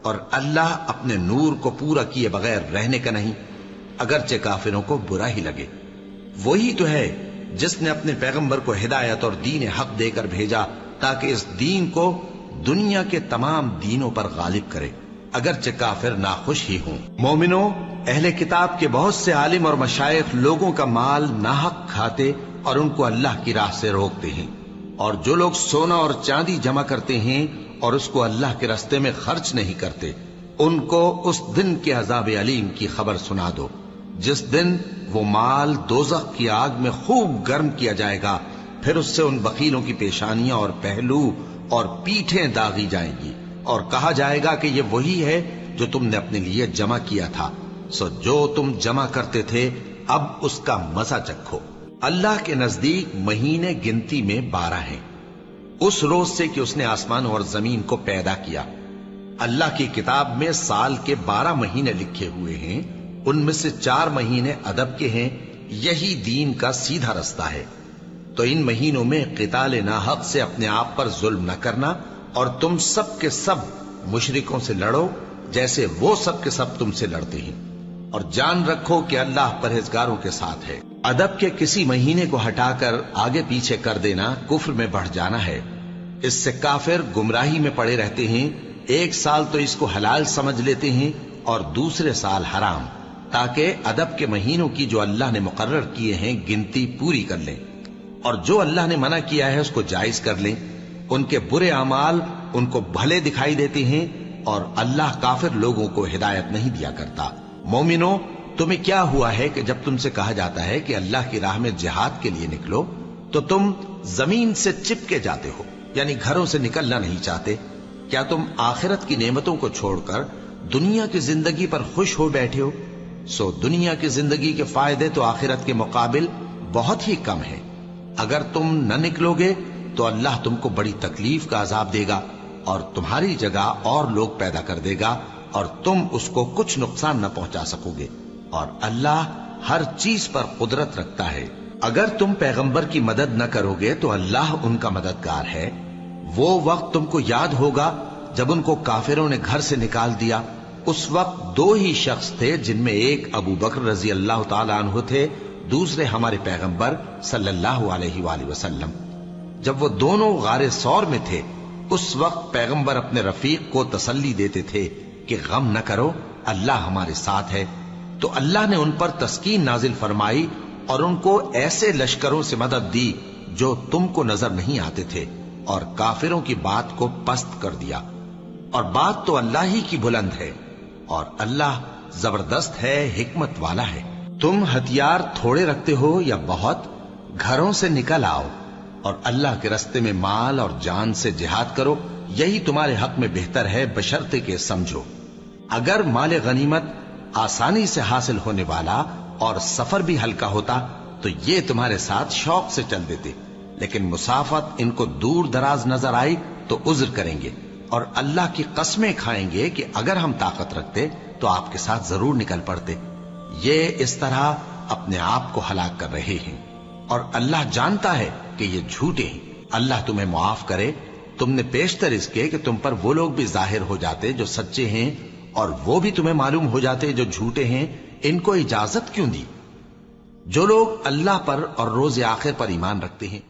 اور اللہ اپنے نور کو پورا کیے بغیر رہنے کا نہیں، اگرچہ کافروں کو برا ہی لگے۔ وہی تو ہے جس نے اپنے پیغمبر کو ہدایت اور دین حق دے کر بھیجا تاکہ اس دین کو دنیا کے تمام دینوں پر غالب کرے، اگرچہ کافر ناخوش ہی ہوں۔ مومنوں، اہل کتاب کے بہت سے عالم اور مشائخ لوگوں کا مال ناحق کھاتے اور ان کو اللہ کی راہ سے روکتے ہیں، اور جو لوگ سونا اور چاندی جمع کرتے ہیں اور اس کو اللہ کے راستے میں خرچ نہیں کرتے، ان کو اس دن کے عذاب علیم کی خبر سنا دو، جس دن وہ مال دوزخ کی آگ میں خوب گرم کیا جائے گا، پھر اس سے ان بخیلوں کی پیشانیاں اور پہلو اور پیٹھیں داغی جائیں گی، اور کہا جائے گا کہ یہ وہی ہے جو تم نے اپنے لیے جمع کیا تھا، سو جو تم جمع کرتے تھے اب اس کا مزہ چکھو۔ اللہ کے نزدیک مہینے گنتی میں 12 ہیں، اس روز سے کہ اس نے آسمان اور زمین کو پیدا کیا۔ اللہ کی کتاب میں سال کے 12 مہینے لکھے ہوئے ہیں، ان میں سے 4 مہینے ادب کے ہیں، یہی دین کا سیدھا رستہ ہے۔ تو ان مہینوں میں قتال ناحق سے اپنے آپ پر ظلم نہ کرنا، اور تم سب کے سب مشرکوں سے لڑو جیسے وہ سب کے سب تم سے لڑتے ہیں، اور جان رکھو کہ اللہ پرہیزگاروں کے ساتھ ہے۔ ادب کے کسی مہینے کو ہٹا کر آگے پیچھے کر دینا کفر میں بڑھ جانا ہے، اس سے کافر گمراہی میں پڑے رہتے ہیں۔ ایک سال تو اس کو حلال سمجھ لیتے ہیں اور دوسرے سال حرام، تاکہ ادب کے مہینوں کی جو اللہ نے مقرر کیے ہیں گنتی پوری کر لیں، اور جو اللہ نے منع کیا ہے اس کو جائز کر لیں۔ ان کے برے اعمال ان کو بھلے دکھائی دیتے ہیں، اور اللہ کافر لوگوں کو ہدایت نہیں دیا کرتا۔ مومنوں، تمہیں کیا ہوا ہے کہ جب تم سے کہا جاتا ہے کہ اللہ کی راہ میں جہاد کے لیے نکلو تو تم زمین سے چپکے جاتے ہو، یعنی گھروں سے نکلنا نہیں چاہتے؟ کیا تم آخرت کی نعمتوں کو چھوڑ کر دنیا کی زندگی پر خوش ہو بیٹھے ہو؟ سو دنیا کی زندگی کے فائدے تو آخرت کے مقابل بہت ہی کم ہیں۔ اگر تم نہ نکلو گے تو اللہ تم کو بڑی تکلیف کا عذاب دے گا، اور تمہاری جگہ اور لوگ پیدا کر دے گا، اور تم اس کو کچھ نقصان نہ پہنچا سکو گے، اور اللہ ہر چیز پر قدرت رکھتا ہے۔ اگر تم پیغمبر کی مدد نہ کرو گے تو اللہ ان کا مددگار ہے۔ وہ وقت تم کو یاد ہوگا جب ان کو کافروں نے گھر سے نکال دیا، اس وقت 2 ہی شخص تھے، جن میں ایک ابو بکر رضی اللہ تعالی عنہ تھے، دوسرے ہمارے پیغمبر صلی اللہ علیہ وآلہ وسلم۔ جب وہ دونوں غار ثور میں تھے، اس وقت پیغمبر اپنے رفیق کو تسلی دیتے تھے کہ غم نہ کرو، اللہ ہمارے ساتھ ہے۔ تو اللہ نے ان پر تسکین نازل فرمائی اور ان کو ایسے لشکروں سے مدد دی جو تم کو نظر نہیں آتے تھے، اور کافروں کی بات کو پست کر دیا۔ اور بات تو اللہ ہی کی بلند ہے، اور اللہ زبردست ہے، حکمت والا ہے۔ تم ہتھیار تھوڑے رکھتے ہو یا بہت، گھروں سے نکل آؤ اور اللہ کے راستے میں مال اور جان سے جہاد کرو، یہی تمہارے حق میں بہتر ہے، بشرطے کہ سمجھو۔ اگر مال غنیمت آسانی سے حاصل ہونے والا اور سفر بھی ہلکا ہوتا تو یہ تمہارے ساتھ شوق سے چل دیتے، لیکن مسافت ان کو دور دراز نظر آئی تو عذر کریں گے، اور اللہ کی قسمیں کھائیں گے کہ اگر ہم طاقت رکھتے تو آپ کے ساتھ ضرور نکل پڑتے۔ یہ اس طرح اپنے آپ کو ہلاک کر رہے ہیں، اور اللہ جانتا ہے کہ یہ جھوٹے ہیں۔ اللہ تمہیں معاف کرے۔ تم نے پیشتر اس کے کہ تم پر وہ لوگ بھی ظاہر ہو جاتے جو سچے ہیں، اور وہ بھی تمہیں معلوم ہو جاتے جو جھوٹے ہیں۔ ان کو اجازت کیوں دی؟ جو لوگ اللہ پر اور روز آخر پر ایمان رکھتے ہیں